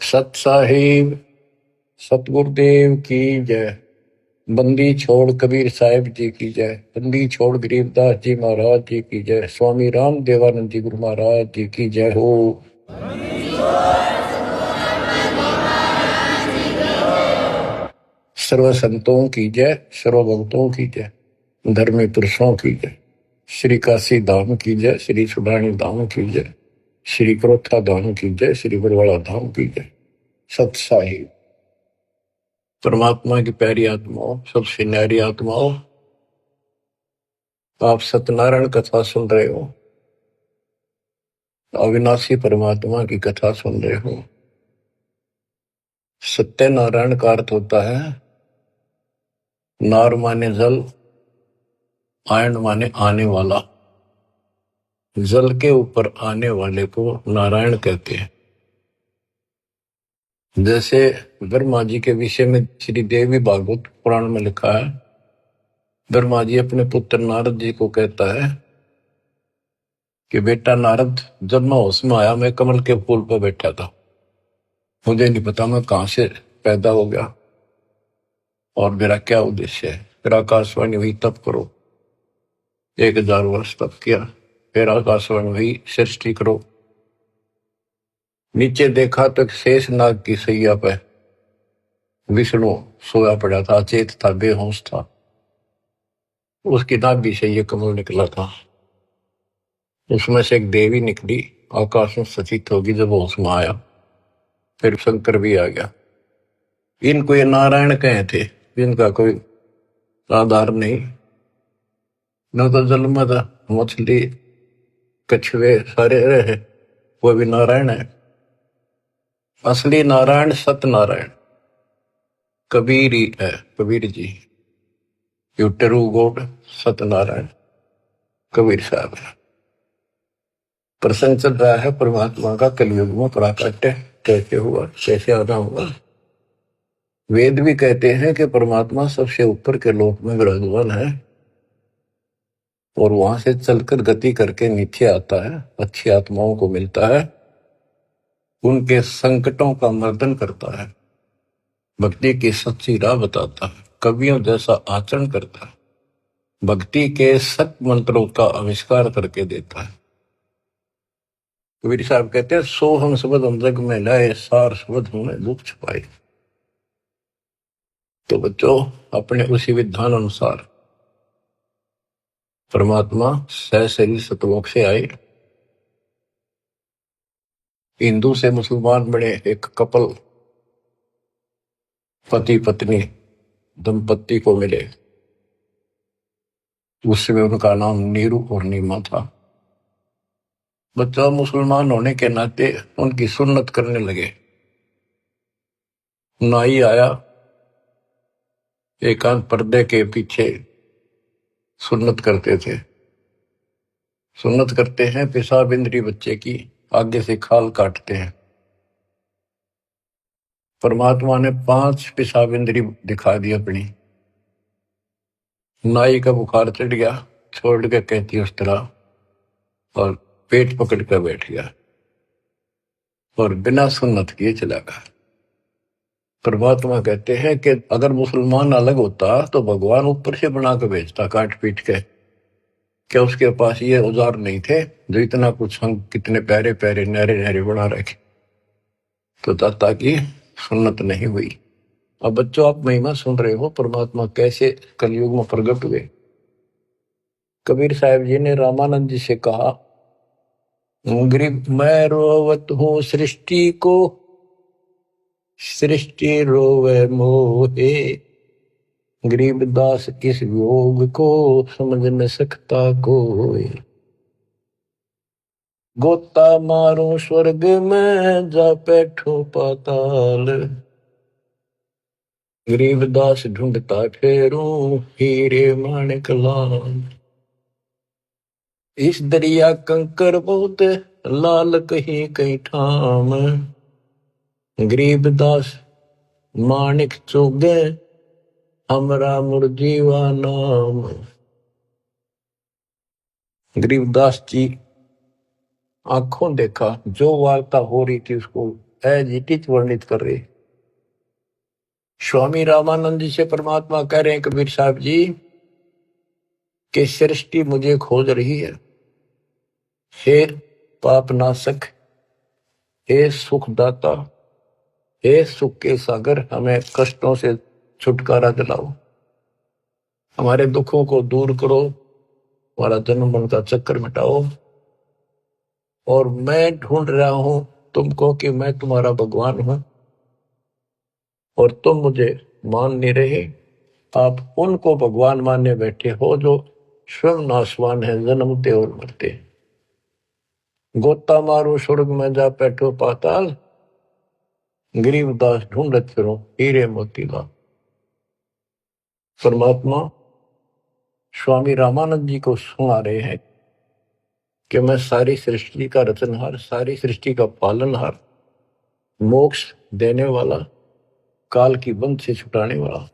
सत साहिब सतगुरुदेव की जय। बंदी छोड़ कबीर साहिब जी की जय। बंदी छोड़ गरीबदास जी महाराज जी की जय। स्वामी राम देवानंद जी गुरु महाराज जी की जय हो। सर्व संतों की जय, सर्व भक्तों की जय, धर्मी पुरुषों की जय। श्री काशी धाम की जय, श्री सुडानी धाम की जय, श्री क्रोथा धाम की जय, श्री बरवाड़ा धाम की जय। सत साहिब परमात्मा की प्यारी आत्माओं, सबसे न्यारी आत्माओं, आप सत्यनारायण कथा सुन रहे हो, अविनाशी परमात्मा की कथा सुन रहे हो। सत्यनारायण का अर्थ होता है नार माने जल, आयन माने आने वाला। जल के ऊपर आने वाले को नारायण कहते हैं। जैसे ब्रह्मा जी के विषय में श्री देवी भागवत पुराण में लिखा है, ब्रह्मा जी अपने पुत्र नारद जी को कहता है कि बेटा नारद, जब मैं होश में आया मैं कमल के फूल पर बैठा था, मुझे नहीं पता मैं कहां से पैदा हो गया और मेरा क्या उद्देश्य है। फिर आकाशवाणी हुई तप करो, 1000 वर्ष तप किया। फिर आकाशवाणी हुई सृष्टि करो। नीचे देखा तो शेष नाग की सैया पे विष्णु सोया पड़ा था, अचेत था, बेहोश था। उसकी नाभि से ये कमल निकला था। उसमें से एक देवी निकली, आकाश में सचित होगी। जब होश में आया फिर शंकर भी आ गया। इनको ये नारायण कहे थे, इनका कोई आधार नहीं। न तो जल में था, मछली कछुए सारे रहे, वो भी नारायण है। असली नारायण सत्यनारायण कबीर ही है, Kabir ji. You true god Satyanarayan Kabir Sahab है। प्रसंग चल रहा है परमात्मा का कलयुग में प्राकट्य कैसे हुआ, कैसे आना हुआ। वेद भी कहते हैं कि परमात्मा सबसे ऊपर के लोक में विराजमान है और वहां से चलकर गति करके नीचे आता है, अच्छी आत्माओं को मिलता है, उनके संकटों का मर्दन करता है, भक्ति की सच्ची राह बताता है, कवियों जैसा आचरण करता है, भक्ति के सत मंत्रों का आविष्कार करके देता है। कबीर साहब कहते हैं, सो हम शब्द हम जग में लाए, सार शब्द हमने दुख छुपाए। तो बच्चों, अपने उसी विधान अनुसार परमात्मा सहशरीर सतलोक से आए, हिंदू से मुसलमान बने, एक कपल पति पत्नी दंपत्ति को मिले। उसमें उनका नाम नीरू और नीमा था। बच्चा मुसलमान होने के नाते उनकी सुन्नत करने लगे। नाई आया, एकांत पर्दे के पीछे सुन्नत करते थे। सुन्नत करते हैं, पेशाब इंद्री बच्चे की आगे से खाल काटते हैं। परमात्मा ने 5 पेशाब इंद्री दिखा दी अपनी। नाई का बुखार चढ़ गया, छोड़ के कहती उस तरह, और पेट पकड़ कर बैठ गया और बिना सुन्नत किए चला गया। परमात्मा कहते हैं कि अगर मुसलमान अलग होता तो भगवान ऊपर से बना के भेजता काट पीट के। क्या उसके पास ये औजार नहीं थे जो इतना कुछ हम कितने प्यारे प्यारे न्यारे न्यारे बना रखे। तो दाता की सुन्नत नहीं हुई। अब बच्चों, आप महिमा सुन रहे हो परमात्मा कैसे कलयुग में प्रकट हुए। कबीर साहब जी ने रामानंद जी से कहा, गरीब मैं रोवत हूं सृष्टि को, सृष्टि रोवे मोहे, गरीबदास इस योग को समझ न सकता कोई। गोता मारूं स्वर्ग में जा बैठूं पाताल, गरीबदास ढूंढता फेरूं हीरे माणिक लाल। इस दरिया कंकर बहुत लाल कहीं कहीं ठाम, गरीबदास माणिक चुगे हमरा मुरजीवा नाम। गरीबदास जी आंखों देखा, जो वार्ता हो रही थी उसको एज इट इज वर्णित कर रहे। स्वामी रामानंद जी से परमात्मा कह रहे हैं कबीर साहब जी कि सृष्टि मुझे खोज रही है। हे पाप नाशक, हे सुखदाता, हे सुख के सागर, हमें कष्टों से छुटकारा दिलाओ, हमारे दुखों को दूर करो, हमारा जन्म मरण का चक्कर मिटाओ। और मैं ढूंढ रहा हूं तुमको कि मैं तुम्हारा भगवान हूं और तुम मुझे मान नहीं रहे। आप उनको भगवान मानने बैठे हो जो स्वयं नाशवान है, जन्मते और मरते। गोता मारो स्वर्ग में जा बैठो पाताल, गरीबदास ढूंढत फिरो हीरे मोतीलाल। परमात्मा स्वामी रामानंद जी को सुना रहे हैं कि मैं सारी सृष्टि का रचनहार, सारी सृष्टि का पालनहार, मोक्ष देने वाला, काल की बंध से छुटाने वाला,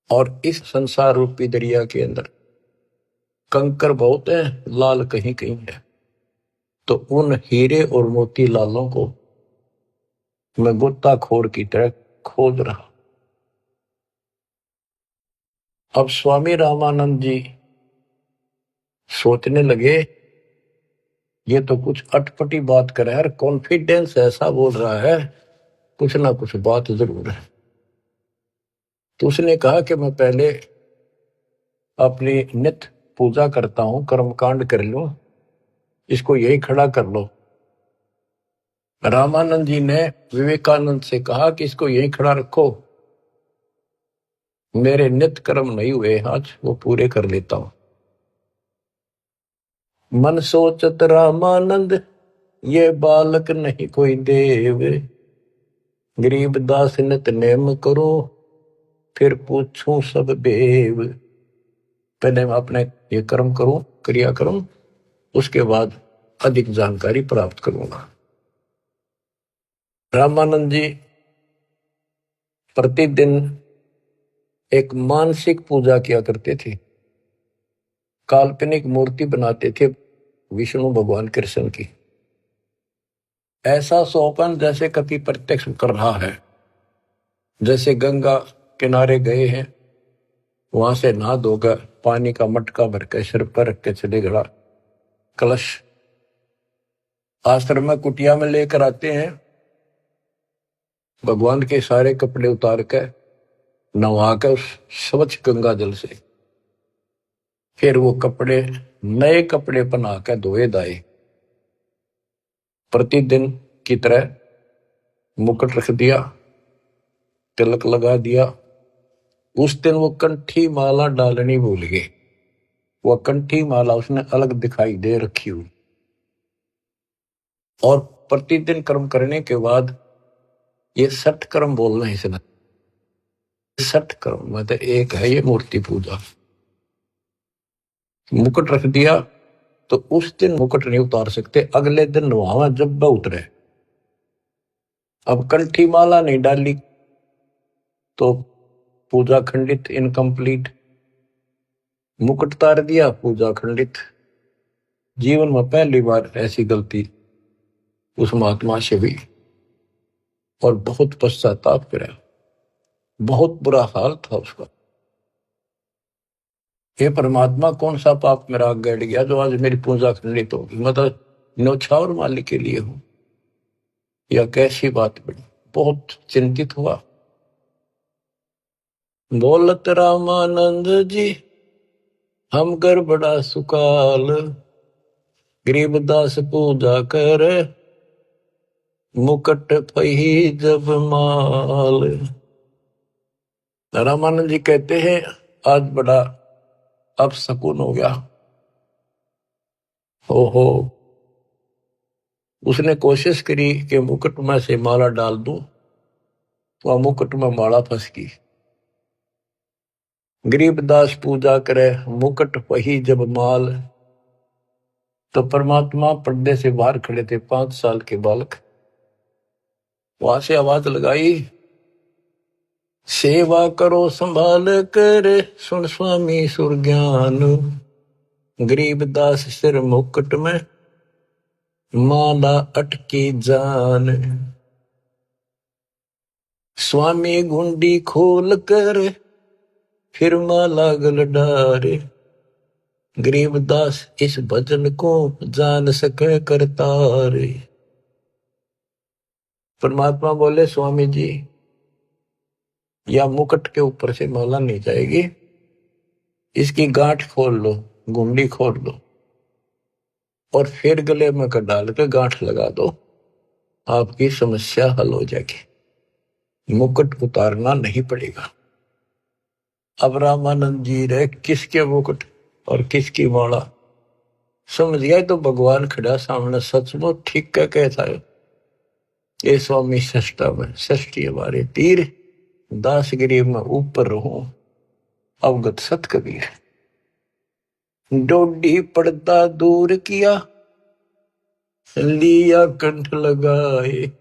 और इस संसार रूपी दरिया के अंदर कंकर बहुत है, लाल कहीं कहीं है। तो उन हीरे और मोती लालों को मैं गोताखोर की तरह खोज रहा। अब स्वामी रामानंद जी सोचने लगे ये तो कुछ अटपटी बात कर रहा है, कॉन्फिडेंस ऐसा बोल रहा है, कुछ ना कुछ बात जरूर है। तो उसने कहा कि मैं पहले अपनी नित्य पूजा करता हूं, कर्मकांड कर लो, इसको यही खड़ा कर लो। रामानंद जी ने विवेकानंद से कहा कि इसको यही खड़ा रखो, मेरे नित्य कर्म नहीं हुए आज, वो पूरे कर लेता हूं। मन सोचत रामानंद ये बालक नहीं कोई देव, गरीब दास नित नेम करो फिर पूछूं सब बेव। पहले मैं अपने ये कर्म करूं, क्रिया करूं, उसके बाद अधिक जानकारी प्राप्त करूंगा। रामानंद जी प्रतिदिन एक मानसिक पूजा किया करते थे, काल्पनिक मूर्ति बनाते थे विष्णु भगवान कृष्ण की। ऐसा सोपन जैसे कभी प्रत्यक्ष कर रहा है, जैसे गंगा किनारे गए हैं, वहां से नहा धोकर पानी का मटका भर के सिर पर रख के चले गड़ा, कलश आश्रम में कुटिया में लेकर आते हैं, भगवान के सारे कपड़े उतार कर नहा कर उस स्वच्छ गंगा जल से फिर वो कपड़े नए कपड़े पहना कर धोए दाए। प्रतिदिन की तरह मुकुट रख दिया, तिलक लगा दिया। उस दिन वो कंठी माला डालनी भूल गए, वो कंठी माला उसने अलग दिखाई दे रखी हुई। और प्रतिदिन कर्म करने के बाद ये 60 कर्म बोलना है इसने, 60 कर्म मतलब एक है ये मूर्ति पूजा। मुकुट रख दिया तो उस दिन मुकुट नहीं उतार सकते, अगले दिन नहावा जब वह उतरे। अब कंठी माला नहीं डाली तो पूजा खंडित, इनकम्प्लीट। मुकुट उतार दिया, पूजा खंडित। जीवन में पहली बार ऐसी गलती उस महात्मा से हुई और बहुत पश्चाताप करा, बहुत बुरा हाल था उसका। हे परमात्मा, कौन सा पाप मेरा आग गड़ गया जो आज मेरी पूजा खंडित होगी, मतलब न्यौछावर मालिक के लिए हूं, या कैसी बात बड़ी। बहुत चिंतित हुआ। बोलत रामानंद जी हम कर बड़ा सुकाल, गरीबदास पूजा कर मुकट पही जब माल। रामानंद जी कहते हैं आज बड़ा अब सकून हो गया। हो उसने कोशिश करी कि मुकुट में से माला डाल दूं, तो मुकुट में माला फंस गई। गरीबदास पूजा करे मुकुट वही जब माल। तो परमात्मा पर्दे से बाहर खड़े थे, 5 साल के बालक। वहां से आवाज लगाई, सेवा करो संभाल कर सुन स्वामी सुरज्ञान, गरीबदास सिर मुकुट में माला अटकी जान, स्वामी गुंडी खोल कर फिर माला गल डारे, गरीबदास इस भजन को जान सके करतारे। परमात्मा बोले स्वामी जी या मुकुट के ऊपर से माला नहीं जाएगी, इसकी गांठ खोल लो, गुंडी खोल लो और फिर गले में डाल के गांठ लगा दो, आपकी समस्या हल हो जाएगी, मुकुट उतारना नहीं पड़ेगा। अब रामानंद जी रे किसके मुकुट और किसकी माला समझ गया तो भगवान खड़ा सामने, सचमुच ठीक का कहता है ये स्वामी सष्टा में षष्ठी हमारे तीर, दासगिरी में ऊपर रहूं अवगत सत कबीर। डोडी पर्दा दूर किया, लिया कंठ लगाए,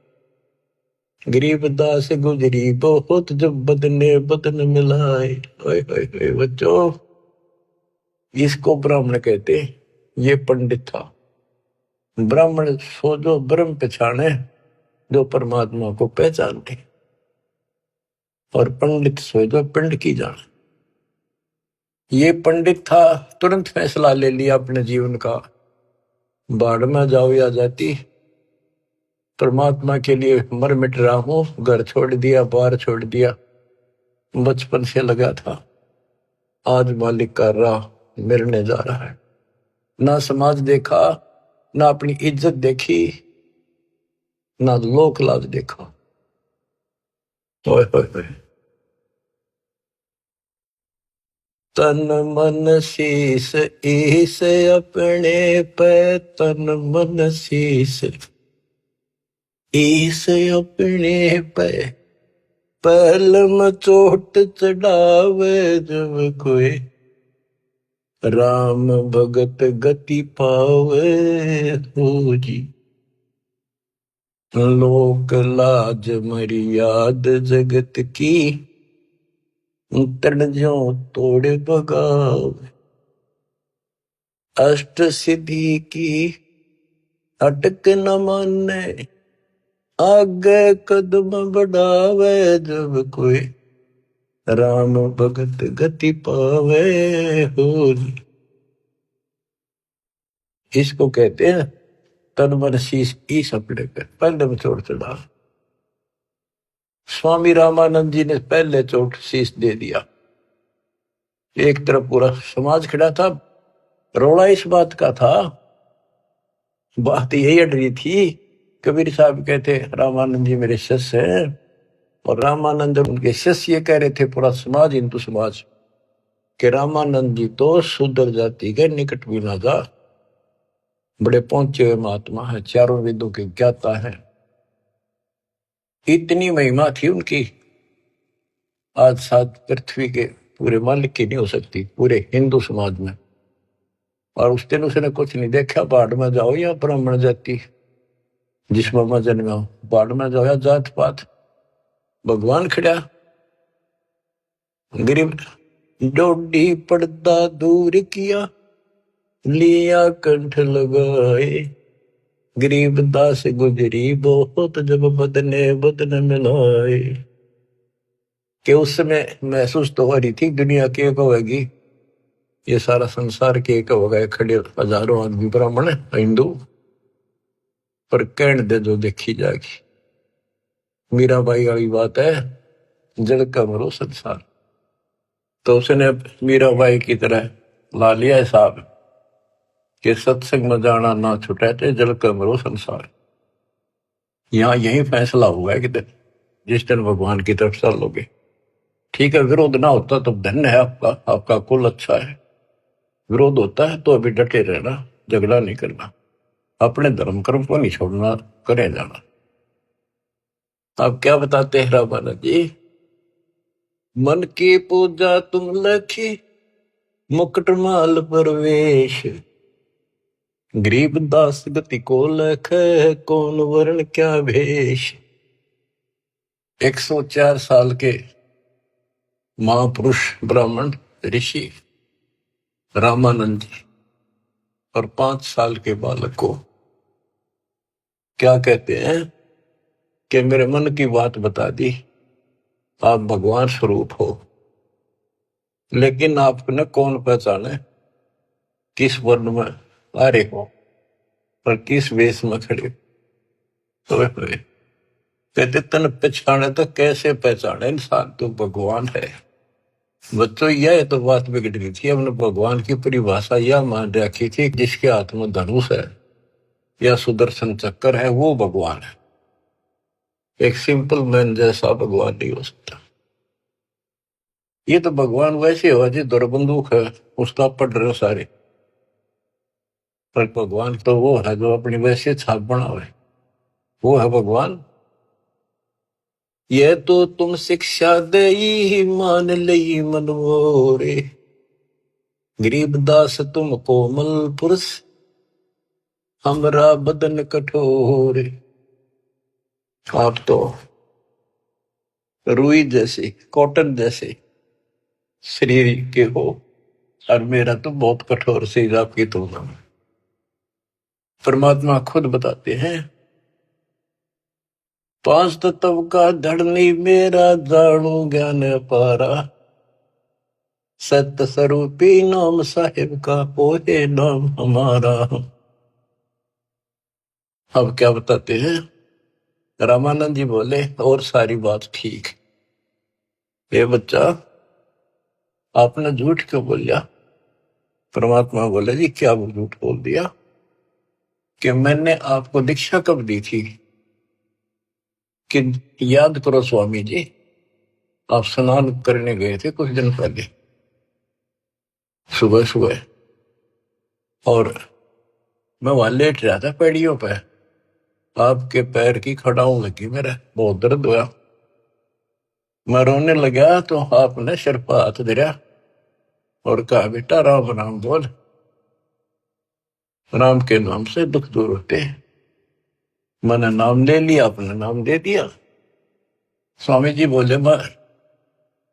गरीबदास गुजरी बहुत जब बदने बदन मिलाए। ओए ओए ओए बच्चों, इसको ब्राह्मण कहते, ये पंडित था। ब्राह्मण सो जो ब्रह्म पहचाने, जो परमात्मा को पहचानते, और पंडित सो जो पिंड की जाने। ये पंडित था, तुरंत फैसला ले लिया अपने जीवन का, बाढ़ में जाओ या जाती, परमात्मा के लिए मर मिट रहा हूं, घर छोड़ दिया, बार छोड़ दिया, बचपन से लगा था, आज मालिक का राह मिलने जा रहा है। ना समाज देखा, ना अपनी इज्जत देखी, ना लोक लाज देखा। ओए ओए ओए, तन मन शीस ईस अपने पे, तन मन शीस ईस अपने पे, पहल में चोट चढ़ावे जब कोई, राम भगत गति पावे हो जी। लोक लाज मर्याद जगत की, तन जो तोड़ बगाव, अष्ट सिद्धि की अटक न माने, आगे कदम बढ़ावे जब कोई, राम भगत गति पावे हो। इसको कहते हैं तन मन शीश ईस अपने पे, पहले में चोट चढ़ा। स्वामी रामानंद जी ने पहले चोट शीश दे दिया। एक तरफ पूरा समाज खड़ा था, रोड़ा इस बात का था, बात यही अड़ रही थी। कबीर साहब कहते रामानंद जी मेरे शिष्य हैं, और रामानंद उनके शिष्य ये कह रहे थे, पूरा समाज हिंदू समाज, कि रामानंद जी तो शूद्र जाति के निकट भी ना जा, बड़े पहुंचे हुए महात्मा है, चारों वेदों के ज्ञाता है। इतनी महिमा थी उनकी, आज साथ पृथ्वी के पूरे मालिक की नहीं हो सकती, पूरे हिंदू समाज में। और उस दिन उसने कुछ नहीं देखा, बाढ़ में जाओ या ब्राह्मण जाति, जिसमें मैं जन्मा हूं, बाढ़ में जाओ या जात पात, भगवान खड़ा। गरीब डोडी पर्दा दूर किया, लिया कंठ लगाए, गरीबदास गुजरी बहुत जब बदने बदन मिलाए। कि उस समय महसूस तो हो रही थी दुनिया के एक होगी, ये सारा संसार के एक होगा, खड़े हजारों आदमी ब्राह्मण हिंदू, पर कहने दे जो देखी जाएगी। मीराबाई वाली बात है, जड़ का मरो संसार। तो उसने मीराबाई की तरह ला लिया हिसाब कि सत्संग में जाना ना छुटे थे, जल का मरो संसार। यहाँ यही फैसला हुआ है कि जिस दिन भगवान की तरफ चलोगे, ठीक है, विरोध ना होता तो धन्य है आपका, आपका कुल अच्छा है। विरोध होता है तो अभी डटे रहना, झगड़ा नहीं करना, अपने धर्म कर्म को नहीं छोड़ना, करे जाना। आप क्या बताते हैं रामानंद जी, मन की पूजा तुम लखी, मुकुट माल परवेश, गरीबदास गति को लख, कौन वर्ण क्या भेष। 104 साल के महापुरुष ब्राह्मण ऋषि रामानंद जी और 5 साल के बालक को क्या कहते हैं कि मेरे मन की बात बता दी, आप भगवान स्वरूप हो, लेकिन आपको न कौन पहचाने किस वर्ण में आ रहे हो और किस वेश में खड़े हो। कहते तन पहचाने तो कैसे पहचाने इंसान, तो भगवान है। बच्चों यह तो बात बिगड़ गई थी, हमने भगवान की परिभाषा यह मान रखी थी जिसके हाथ में धनुष है या सुदर्शन चक्कर है वो भगवान है। एक सिंपल मैन जैसा भगवान नहीं हो सकता। ये तो भगवान वैसे हो जी दौर बंदूक है उसका पढ़ रहे हो सारे, पर भगवान तो वो है जो अपनी वैसे छाप बनावे, वो है भगवान। ये तो तुम शिक्षा दे मान लई मनमोरे, गरीबदास तुम कोमल पुरुष, हमरा बदन कठोर। आप तो रुई जैसे कॉटन जैसे शरीर के हो और मेरा तो बहुत कठोर शरीर आपकी तुलना में। परमात्मा खुद बताते हैं, पांच तत्व का धड़नी मेरा जाणू ज्ञान पारा, सत्य स्वरूपी नाम साहिब का पोहे नाम हमारा। अब क्या बताते हैं, रामानंद जी बोले और सारी बात ठीक, ये बच्चा आपने झूठ क्यों बोल दिया। परमात्मा बोले जी क्या झूठ बोल दिया कि मैंने आपको दीक्षा कब दी थी कि याद करो स्वामी जी, आप स्नान करने गए थे कुछ दिन पहले सुबह सुबह, और मैं वहां लेट रहा था पैड़ियों पे, आपके पैर की खड़ाऊ लगी, मेरा बहुत दर्द हुआ, मैं रोने लगा तो आपने सिर पर हाथ धरा और कहा बेटा राम राम बोल, राम के नाम से दुख दूर होते हैं। मैंने नाम ले लिया, आपने नाम दे दिया। स्वामी जी बोले मैं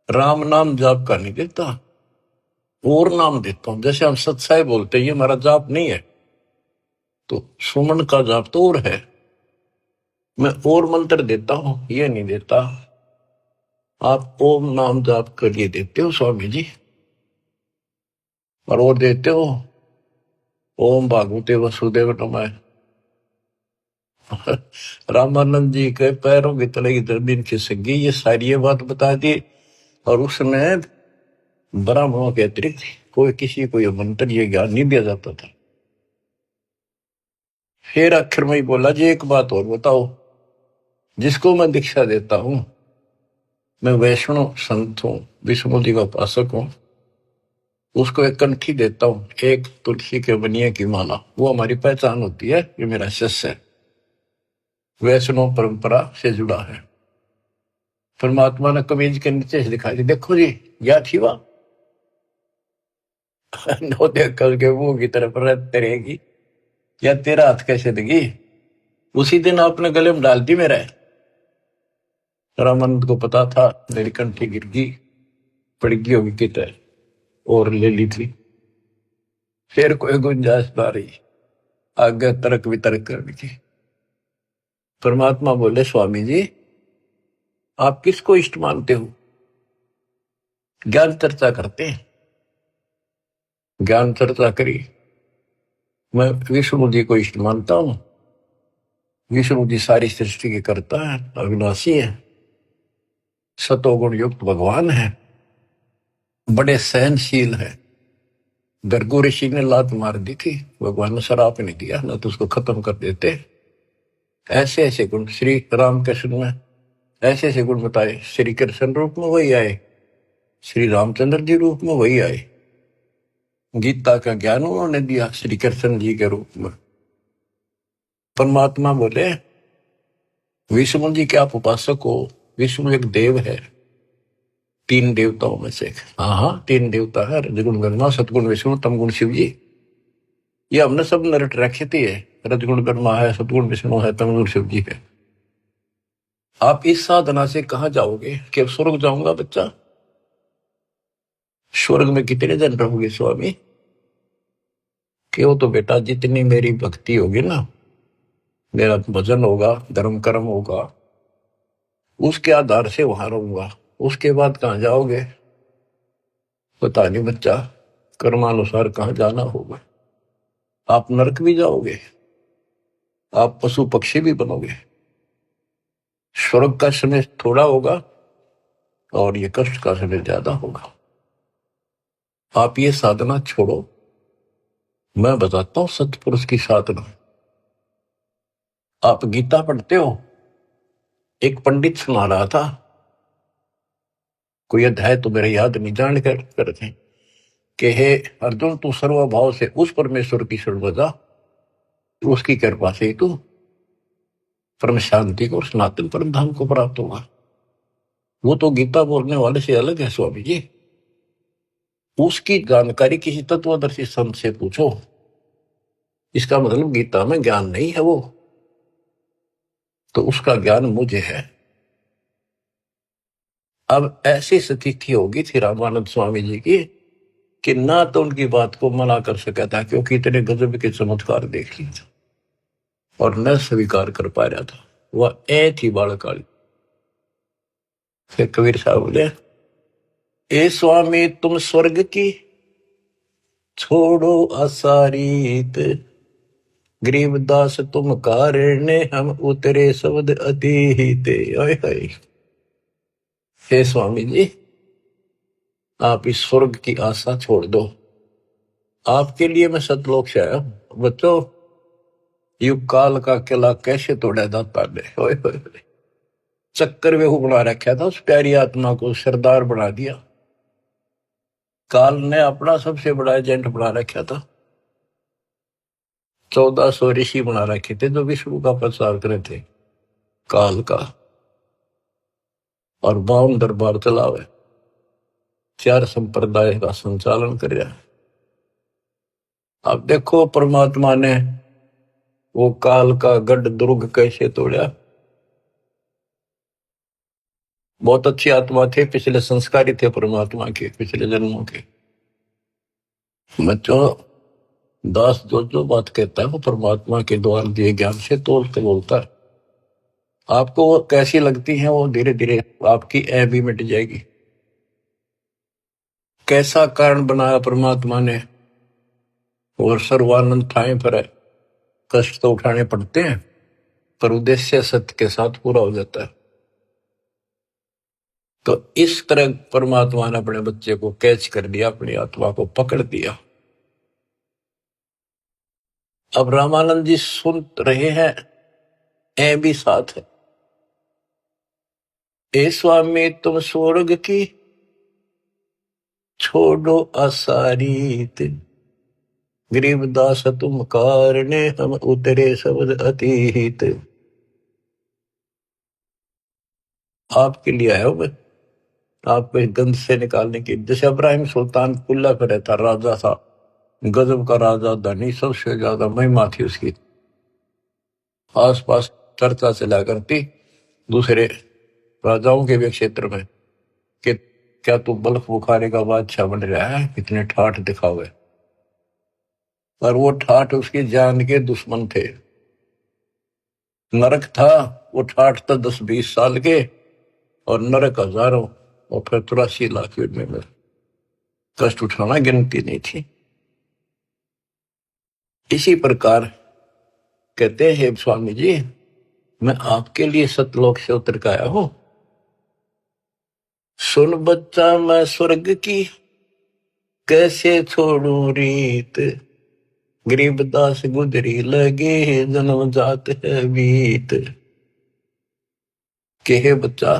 राम नाम जाप का नहीं देता, और नाम देता हूं, जैसे हम सत्साई बोलते हैं ये हमारा जाप नहीं है, तो सुमन का जाप तो और है, मैं और मंत्र देता हूं ये नहीं देता। आप ओम नाम जाप करिए देते हो स्वामी जी, और वो देते हो ओम भागवते वसुदेव नमः। रामानंद जी के पैरों की तले की जमीन खिसक गई, ये सारी ये बात बता दी, और उसने ब्राह्मणों के अतिरिक्त कोई किसी को ये मंत्र ये ज्ञान नहीं दिया जाता था। फिर आखिर में ही बोला जी एक बात और बताओ, जिसको मैं दीक्षा देता हूं, मैं वैष्णव संत हूं, विष्णु जी का उपासक हूं, उसको एक कंठी देता हूं, एक तुलसी के बनिए की माला, वो हमारी पहचान होती है, ये मेरा शिष्य है, वैष्णव परंपरा से जुड़ा है। परमात्मा ने कमीज के नीचे से दिखाई दी, देखो जी क्या थी वह नो देख करके मुंह की तरफ रहते रहेगी, या तेरा हाथ कैसे देगी। उसी दिन आपने गले में डाल दी मेरा। रामानंद को पता था मेरी कंठी गिर गई, पड़ गई होगी कित और ले ली थी, फिर कोई गुंजाइश ना रही आगे तर्क वितर्क करने की। परमात्मा बोले स्वामी जी आप किसको इष्ट मानते हो। ज्ञान चर्चा करते हैं, ज्ञान चर्चा करी, मैं विष्णु जी को इष्ट मानता हूं, विष्णु जी सारी सृष्टि के करता है, अविनाशी है, सतोगुण युक्त भगवान है, बड़े सहनशील है। गर्गो ऋषि ने लात मार दी थी, भगवान ने शराप नहीं दिया, ना तो उसको खत्म कर देते। ऐसे ऐसे गुण श्री रामकृष्ण में ऐसे ऐसे गुण बताए, श्री कृष्ण रूप में वही आए, श्री रामचंद्र जी रूप में वही आए, गीता का ज्ञान उन्होंने दिया श्री कृष्ण जी के रूप में। परमात्मा बोले विष्णु जी के आप उपासक हो, विष्णु एक देव है, तीन देवताओं में से। हाँ हाँ तीन देवता है, रजगुण ब्रह्मा, सतगुण विष्णु, तमगुण शिव जी। ये हमने सब नरट रखी थी है, रजगुण ब्रह्मा है, सतगुण विष्णु है, तमगुण शिव जी है। आप इस साधना से कहां जाओगे कि स्वर्ग जाऊंगा बच्चा, स्वर्ग में कितने दिन रहोगे स्वामी। क्यों तो बेटा जितनी मेरी भक्ति होगी ना, मेरा भजन होगा, धर्म कर्म होगा, उसके आधार से वहां रहूंगा। उसके बाद कहाँ जाओगे पता नहीं बच्चा, कर्मानुसार कहाँ जाना होगा। आप नरक भी जाओगे, आप पशु पक्षी भी बनोगे। स्वर्ग का समय थोड़ा होगा और ये कष्ट का समय ज्यादा होगा। आप ये साधना छोड़ो, मैं बताता हूं सतपुरुष की साधना। आप गीता पढ़ते हो, एक पंडित सुना रहा था, कोई अध्याय तो मेरे याद नहीं, जान कर करते कि हे अर्जुन, तू सर्वभाव से उस परमेश्वर की शरण बजा, उसकी कृपा से तू परम शांति को और सनातन परम धाम को प्राप्त होगा। वो तो गीता बोलने वाले से अलग है स्वामी जी। उसकी जानकारी किसी तत्वदर्शी संत से पूछो। इसका मतलब गीता में ज्ञान नहीं है वो, तो उसका ज्ञान मुझे है। अब ऐसी स्थिति होगी थी रामानंद स्वामी जी की कि ना तो उनकी बात को मना कर सका था, क्योंकि इतने गजब के चमत्कार देख लिए थे, और न स्वीकार कर पा रहा था। वह ए थी बालकाली। फिर कबीर साहब बोले, ए स्वामी तुम स्वर्ग की छोड़ो असारीत, गरीबदास तुम कारण हम उतरे शब्द अतीत। हे स्वामी जी, आप इस स्वर्ग की आशा छोड़ दो। आपके लिए मैं सतलोक से आया हूं। बच्चों, युग काल का किला कैसे तोड़ा दाता ने। चक्कर वे बना रखा था, उस प्यारी आत्मा को सरदार बना दिया। काल ने अपना सबसे बड़ा एजेंट बना रखा था। 1400 ऋषि बना रखे थे जो विष्णु का प्रचार करे थे काल का, और 52 दरबार चलावे, 4 संप्रदाय का संचालन कर रहा है। अब देखो परमात्मा ने वो काल का गढ़ दुर्ग कैसे तोड़ा। बहुत अच्छी आत्मा थे, पिछले संस्कारी थे परमात्मा के, पिछले जन्मों के। बच्चों, दास जो जो बात कहता है वो परमात्मा के द्वारा दिए ज्ञान से तोल के बोलता है। आपको वो कैसी लगती है, वो धीरे धीरे आपकी ऐ भी मिट जाएगी। कैसा कारण बनाया परमात्मा ने, और सर्वानंद ठाए पर है। कष्ट तो उठाने पड़ते हैं, पर उद्देश्य सत्य के साथ पूरा हो जाता है। तो इस तरह परमात्मा ने अपने बच्चे को कैच कर लिया, अपनी आत्मा को पकड़ दिया। अब रामानंद जी सुन रहे हैं, ऐ भी साथ है। ए स्वामी तुम स्वर्ग की छोड़ो असारीत, गरीबदास तुम कारणे हम उतरे शब्द अतीत। आपके लिए आया हूं मैं, आपको इस गंध से निकालने की। जैसे इब्राहिम सुल्तान कुल्ला पे रहता, राजा था, गजब का राजा, धनी, सबसे ज्यादा महिमा थी उसकी। आस पास चर्चा चला करती दूसरे राजाओं के भी क्षेत्र में कि क्या तू बल्ख बुखारे का बादशाह बन रहा है, कितने ठाठ दिखावे। पर वो ठाठ उसकी जान के दुश्मन थे। नरक था, वो ठाठ था 10-20 साल के, और नरक हजारों, और फिर 83 लाख में कष्ट उठाना गिनती नहीं थी। इसी प्रकार कहते हैं स्वामी जी, मैं आपके लिए सतलोक से उतर के आया हूं। सुन बच्चा मैं स्वर्ग की कैसे छोड़ू रीत, गरीबदास गुजरी लगे जन्म जात है बीत। के हे बच्चा,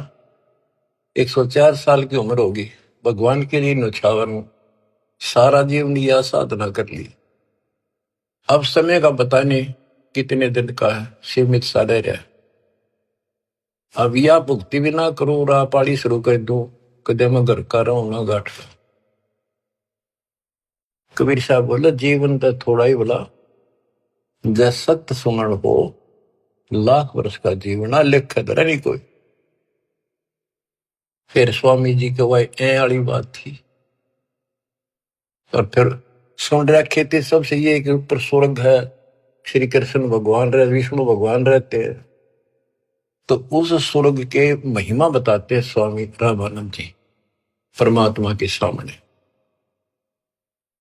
104 साल की उम्र होगी, भगवान के लिए न्यौछावर हूं, सारा जीवन यह साधना कर ली। अब समय का पता नहीं कितने दिन का है, सीमित सा रह रहा है। अब या भुक्ति भी ना करूं, राह पाड़ी शुरू कर दूं, कदे मैं घर का रहूं ना घाट का। कबीर साहब बोला, जीवन तो थोड़ा ही बोला, जैसे सत्य सुमरण हो, लाख वर्ष का जीवन आ लिख दर नहीं कोई। फिर स्वामी जी के भाई ए वाली बात थी। और फिर सुन रखे थे सबसे ये कि ऊपर स्वर्ग है, श्री कृष्ण भगवान रहे, विष्णु भगवान रहते हैं। तो उस स्वर्ग के महिमा बताते हैं स्वामी रामानंद जी परमात्मा के सामने।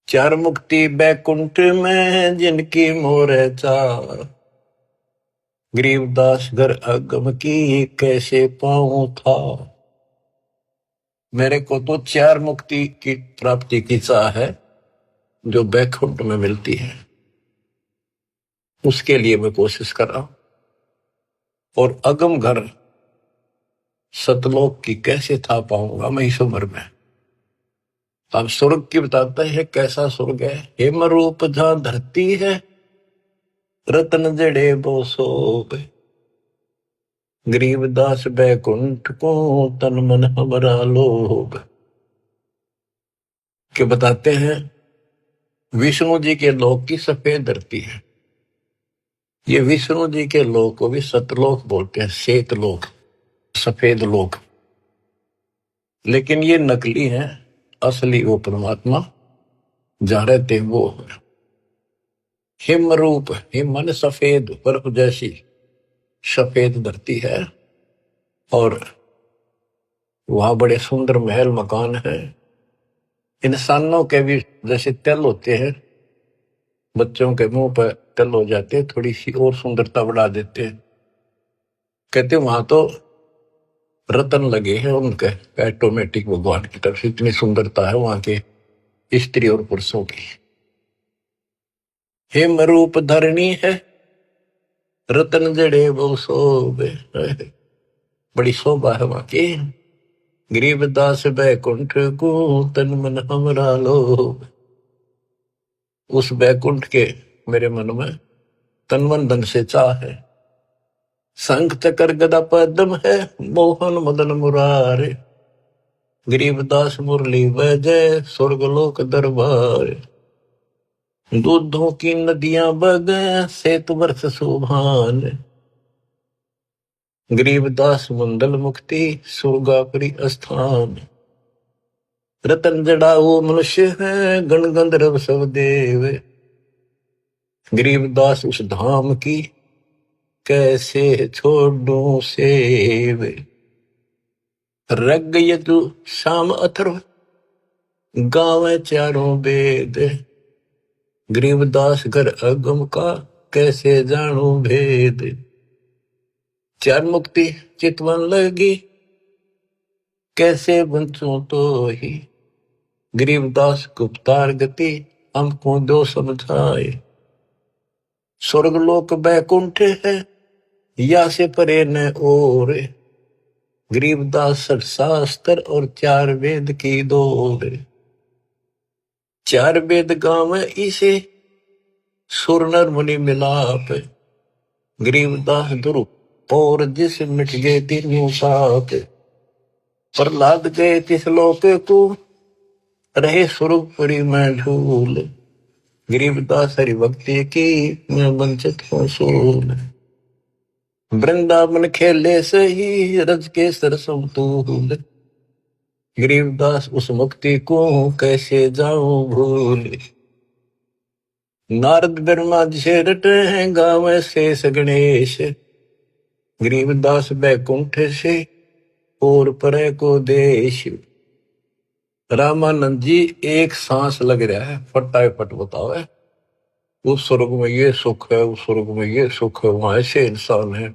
चार मुक्ति बैकुंठ में जिनकी मोर चार, गरीबदास घर अगम की कैसे पाऊं था। मेरे को तो चार मुक्ति की प्राप्ति की चाह है जो बैकुंठ में मिलती है, उसके लिए मैं कोशिश कर रहा हूं। और अगम घर सतलोक की कैसे था पाऊंगा मैं इस उम्र में। अब स्वर्ग की बताता है कैसा स्वर्ग है। हेम रूप जहां धरती है, रतन जड़े वो सोब, गरीबदास बैकुंठ को तन मन हमारा लोभ। के बताते हैं विष्णु जी के लोक की सफेद धरती है। ये विष्णु जी के लोक को भी सतलोक बोलते हैं, श्वेत लोक, सफेद लोक। लेकिन ये नकली है, असली वो परमात्मा जहां रहते वो हिम रूप, हिम मन सफेद बर्फ जैसी सफेद धरती है। और वहां बड़े सुंदर महल मकान है। इंसानों के भी जैसे तिल होते हैं, बच्चों के मुंह पर तिल हो जाते हैं, थोड़ी सी और सुंदरता बढ़ा देते हैं। कहते वहां तो रतन लगे हैं उनके ऑटोमेटिक भगवान की तरफ से, इतनी सुंदरता है वहां के स्त्री और पुरुषों की। हिम रूप धरणी है, रतन जड़े वो शोभे, बड़ी शोभा है वहां की। गरीबदास बैकुंठ को तन मन हमरा लोभ। उस बैकुंठ के मेरे मन में तन मन धन से चाह है। शंख चक्र गदा पद्म है, मोहन मदन मुरारे, गरीबदास मुरली वजय स्वर्गलोक दरबार। दूधों की नदियां बगे सेतु वर्ष सुभान, गरीबदास मंडल मुक्ति सुरगापुरी स्थान। रतन जड़ा वो मनुष्य है, गण गंधर्व सब देव, गरीबदास उस धाम की कैसे छोड़ू सेव। रग यदु शाम अथर्व गावे चारों वेद, गरीबदास घर अगम का कैसे जानू भेद। चार मुक्ति चितवन लगी कैसे बंचू तो ही, गरीबदास गुप्तार गति हमको दो समझाए। स्वर्गलोक बैकुंठ है या से परे न और, गरीबदास शास्त्र और चार वेद की दौड़। चार वेद गांव इसे सुर नर मुनि मिलाप, गरीबदास ध्रुव और जिस मिट गए तीनों साप। प्रहलाद गए तिस लोक को रहे स्वरूपरी में झूल, गरीबदास हरि भक्ति की मैं वंचित हूँ सूल। वृंदावन खेले सही रज के सरसम तूल, गरीबदास उस मुक्ति को कैसे जाऊं भूल। नारद ब्रह्मा जी रटे हैं गावे शेष गणेश, गरीबदास बैकुंठ से और परे को देश। रामानंद जी एक सांस लग रहा है फटाए फट बताओ है। उस स्वर्ग में ये सुख है, उस स्वर्ग में ये सुख है, वहां ऐसे इंसान है।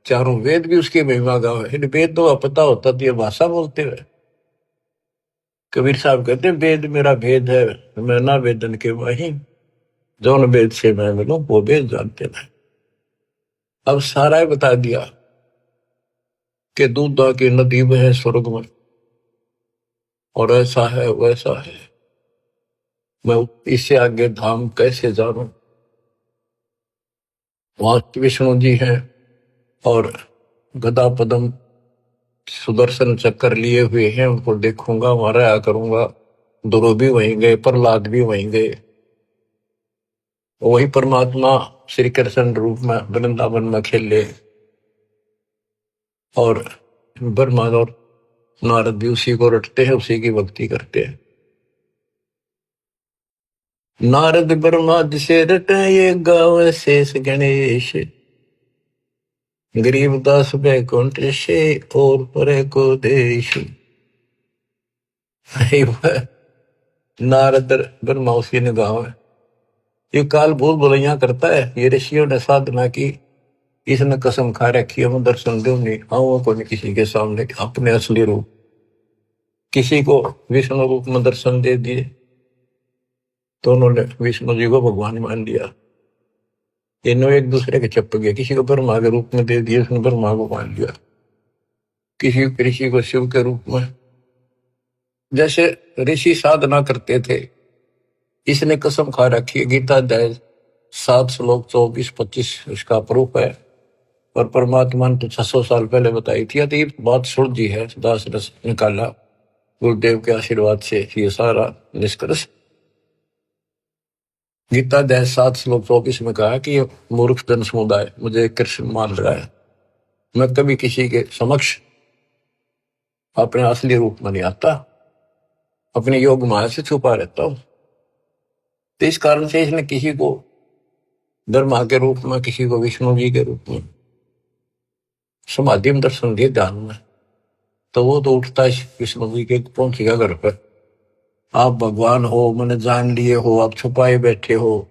चारों वेद भी उसकी महिमा गावे। इन वेद तो पता होता तो ये भाषा बोलते हुए। कबीर साहब कहते हैं वेद मेरा भेद है, मैं ना वेदन के वही, जौन वेद से मैं मिलूं वो वेद जानते ना। अब सारा ही बता दिया कि दूध की नदी में है स्वर्ग में, और ऐसा है वैसा है। मैं इससे आगे धाम कैसे जानूं। वहां विष्णु जी हैं और गदा पदम सुदर्शन चक्कर लिए हुए हैं, उनको देखूंगा, वहां रहा करूंगा। ध्रुव भी वहीं गए, प्रहलाद भी वहीं गए। वही परमात्मा श्री कृष्ण रूप में वृंदावन में खेले, और ब्रह्मा और नारद भी उसी को रटते हैं, उसी की भक्ति करते हैं। नारद ब्रह्मादि से रटे ये गावे शेष गणेश, गरीबदास बैकुंठ से और परे को देश। नारद ब्रह्मा उसी ने गाँव है। ये काल भूल भुलैया करता है। ये ऋषियों ने साधना की, इसने कसम खा रखी है मैं दर्शन दूं नहीं, आऊंगा को नहीं किसी के सामने अपने असली रूप। किसी को विष्णु रूप में दर्शन दे दिए तो उन्होंने विष्णु जी को भगवान मान लिया। इन्हों एक दूसरे के चप गए। किसी को ब्रह्मा के रूप में दे दिए, उसने ब्रह्मा को मान लिया। किसी को शिव के रूप में। जैसे ऋषि साधना करते थे, इसने कसम खा रखी है। गीता अध्याय 7 श्लोक 24-25 इसका प्रूफ है। और परमात्मा ने तो 600 साल पहले बताई थी। तो ये बात सुलझी है, दास रस निकाला गुरुदेव के आशीर्वाद से ये सारा निष्कर्ष। गीता अध्याय 7 श्लोक 24 में कहा कि ये मूर्ख जन समुदाय मुझे कृष्ण मान रहा है। मैं कभी किसी के समक्ष अपने असली रूप में नहीं आता, अपने योग माया से छुपा रहता हूं। तो इस कारण से इसने किसी को ब्रह्मा के रूप में, किसी को विष्णु जी के रूप में समाधि में दर्शन दिए ध्यान में, तो वो तो उठता है विष्णु जी के पहुंचेगा घर पर। आप भगवान हो, मैंने जान लिए हो, आप छुपाए बैठे हो,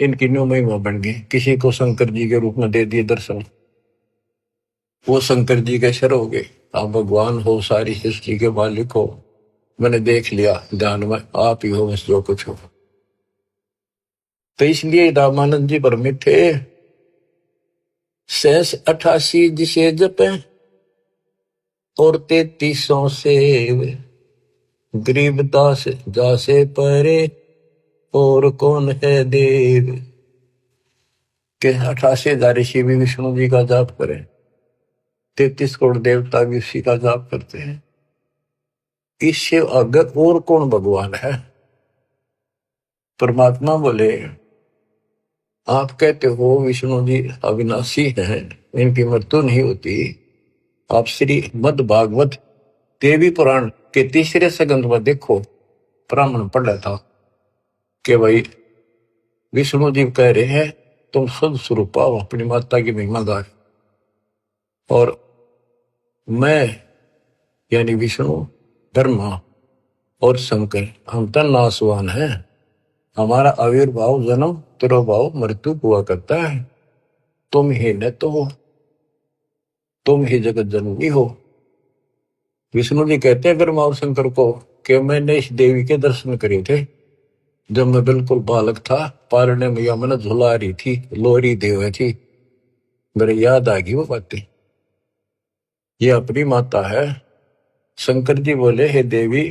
इनकी न्यू महिमा बन गई। किसी को शंकर जी के रूप में दे दिए दर्शन, वो शंकर जी के शर हो गए। आप भगवान हो, सारी सृष्टि के मालिक हो, मैंने देख लिया ध्यान में, आप ही हो बस जो कुछ हो। तो इसलिए रामानंद जी भ्रमित थे। 88 जिसे जपे और 3300 से गरीबदास जासे परे और कौन है देव। के 88,000 ऋषि भी विष्णु जी का जाप करें, 33 करोड़ देवता भी उसी का जाप करते हैं। इससे आगे और कौन भगवान है। परमात्मा बोले आप कहते हो विष्णु जी अविनाशी हैं, इनकी मृत्यु नहीं होती। आप श्री मद भागवत देवी पुराण के 3रे सगंध में देखो, ब्राह्मण पढ़ रहा था कि भाई विष्णु जी कह रहे हैं तुम शुद्ध स्वरूप पाओ, अपनी माता की महिमा गाए। और मैं यानी विष्णु, ब्रह्मा और शंकर हम तो नासवान हैं। हमारा आविर्भाव, जन्म, तिरोभाव, मृत्यु हुआ करता है। तुम ही न तो हो, तुम ही जगत जननी हो। विष्णु जी कहते हैं ब्रह्मा और शंकर को कि मैंने इस देवी के दर्शन करे थे जब मैं बिल्कुल बालक था। पारने मैया मैंने झुला रही थी, लोरी देव थी, मेरे याद आ गई वो बातें। ये अपनी माता है। शंकर जी बोले हे देवी,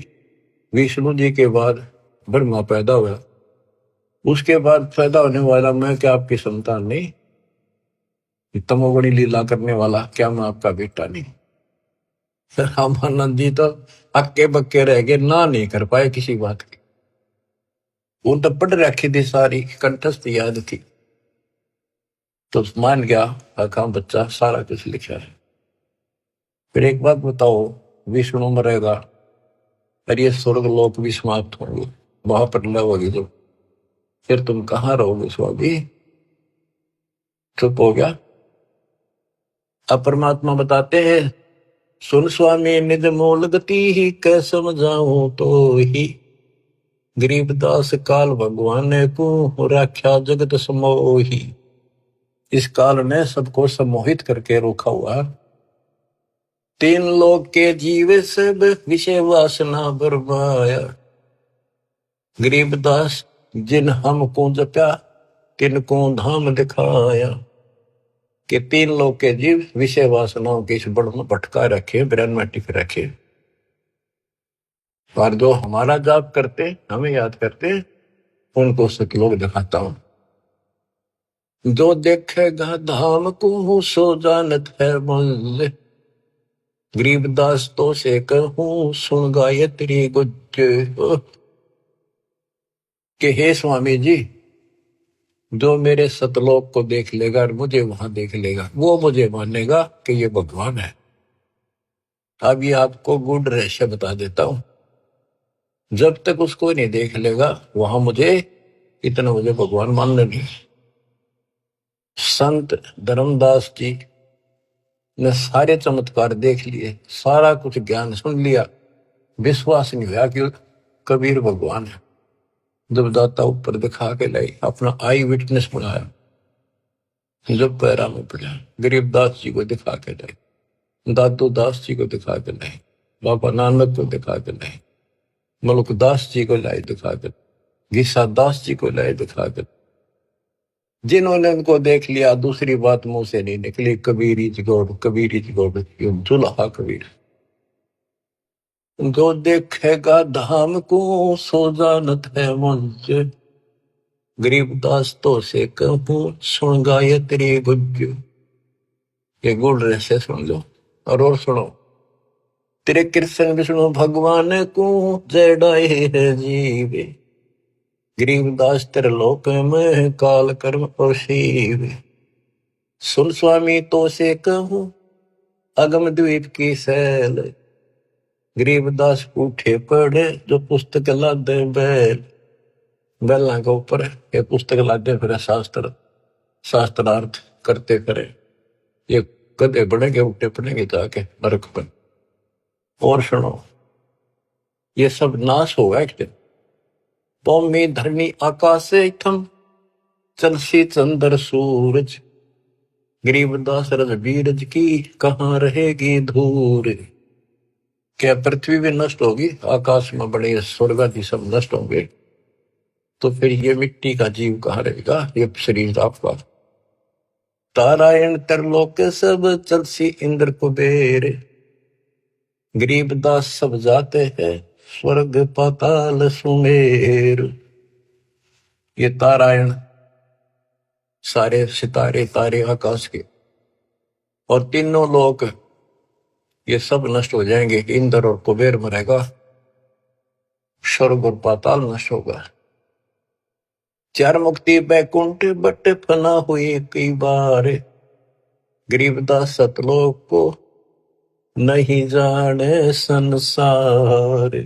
विष्णु जी के बाद ब्रह्मा पैदा हुआ, उसके बाद पैदा होने वाला मैं क्या आपकी संतान नहीं? तमोगुणी लीला करने वाला क्या मैं आपका बेटा नहीं? रामानंद जी तो हक्के बक्के रह गए, ना नहीं कर पाए किसी बात की। वो तो पढ़ रखी थी, सारी कंठस्थ याद थी, तो मान गया आका बच्चा सारा कुछ लिखा है। फिर एक बात बताओ, विष्णु मरेगा और ये स्वर्ग लोक भी समाप्त होंगे, वहां पर लव होगी जब, फिर तुम कहाँ रहोगे स्वामी? चुप हो गया। अब परमात्मा बताते हैं सुन स्वामी निज मूल गति ही कै समझाऊं तो ही, गरीबदास काल भगवान को राख्या जगत समोही। इस काल ने सबको सम्मोहित करके रोका हुआ। 3 लोक के जीव सब विषय वासना बरमाया, गरीबदास जिन हमको जप्या तिनको धाम दिखाया। कि 3 लोक के जीव विषय वासनाओं के इस बड़ में भटका रखे, ब्रह्म में टिक रखे। और जो हमारा जाप करते, हमें याद करते, उनको सतलोक दिखाता हूं। जो देखेगा धाम को सो जानत है मंजिल, गरीबदास तो से कहूं सुन गायत्री गुज। कि हे स्वामी जी, जो मेरे सतलोक को देख लेगा और मुझे वहां देख लेगा, वो मुझे मानेगा कि ये भगवान है। अब ये आपको गूढ़ रहस्य बता देता हूं। जब तक उसको नहीं देख लेगा, वहां मुझे इतना मुझे भगवान मानने नहीं। संत धर्मदास जी ने सारे चमत्कार देख लिए, सारा कुछ ज्ञान सुन लिया, विश्वास नहीं हुआ कि कबीर भगवान है। जब दाता ऊपर दिखा के लाई, अपना आई विटनेस बनाया, जब पैरा में पड़ा, गरीबदास जी को दिखा के लाई, दादू दास जी को दिखा के लाई, बाबा नानक को दिखा के लाई, मलुकदास जी को लाई दिखा के, गीसा दास जी को लाई दिखा के। जिन्होंने उनको देख लिया, दूसरी बात मुंह से नहीं निकली, Kabir is God, Kabir is God, दुल्हा कबीर। जो देखेगा धाम को सो जानत है मुझ, गरीबदास तो से कहूं सुन गायत्री गुज। ये गुड़ रहस्य सुन लो और सुनो। तेरे कृष्ण विष्णु भगवान को जड़ाए है जीवे, गरीबदास तेरे लोक में काल कर्म और शिव। सुन स्वामी तो से कहूं अगम द्वीप की सैल, गरीबदास उठे पढ़े जो पुस्तक लादे बैल। बैलों के ऊपर ये पुस्तक लादे फिर शास्त्रार्थ करते फिरे, ये गधे बढ़ेंगे उठे पड़ेंगे जाके नरक पर। और सुनो, ये सब नाश होगा एक दिन। भूमि धरनी आकाश थम चलसी चंद्र सूरज, गरीबदास रजबीरज की कहाँ रहेगी धूर। क्या पृथ्वी भी नष्ट होगी, आकाश में बड़े स्वर्ग आदि सब नष्ट होंगे, तो फिर ये मिट्टी का जीव कहाँ रहेगा, ये शरीर आपका। तारायण तरलोक सब चलसी इंद्र कुबेर, गरीबदास सब जाते हैं स्वर्ग पाताल सुमेर। ये तारायण सारे सितारे तारे आकाश के और तीनों लोक ये सब नष्ट हो जाएंगे। इंद्र और कुबेर मरेगा, स्वर्ग और पाताल नष्ट होगा। चार मुक्ति बैकुंठ बट फना हुई कई बार, गरीबदास सतलोक को नहीं जाने संसार।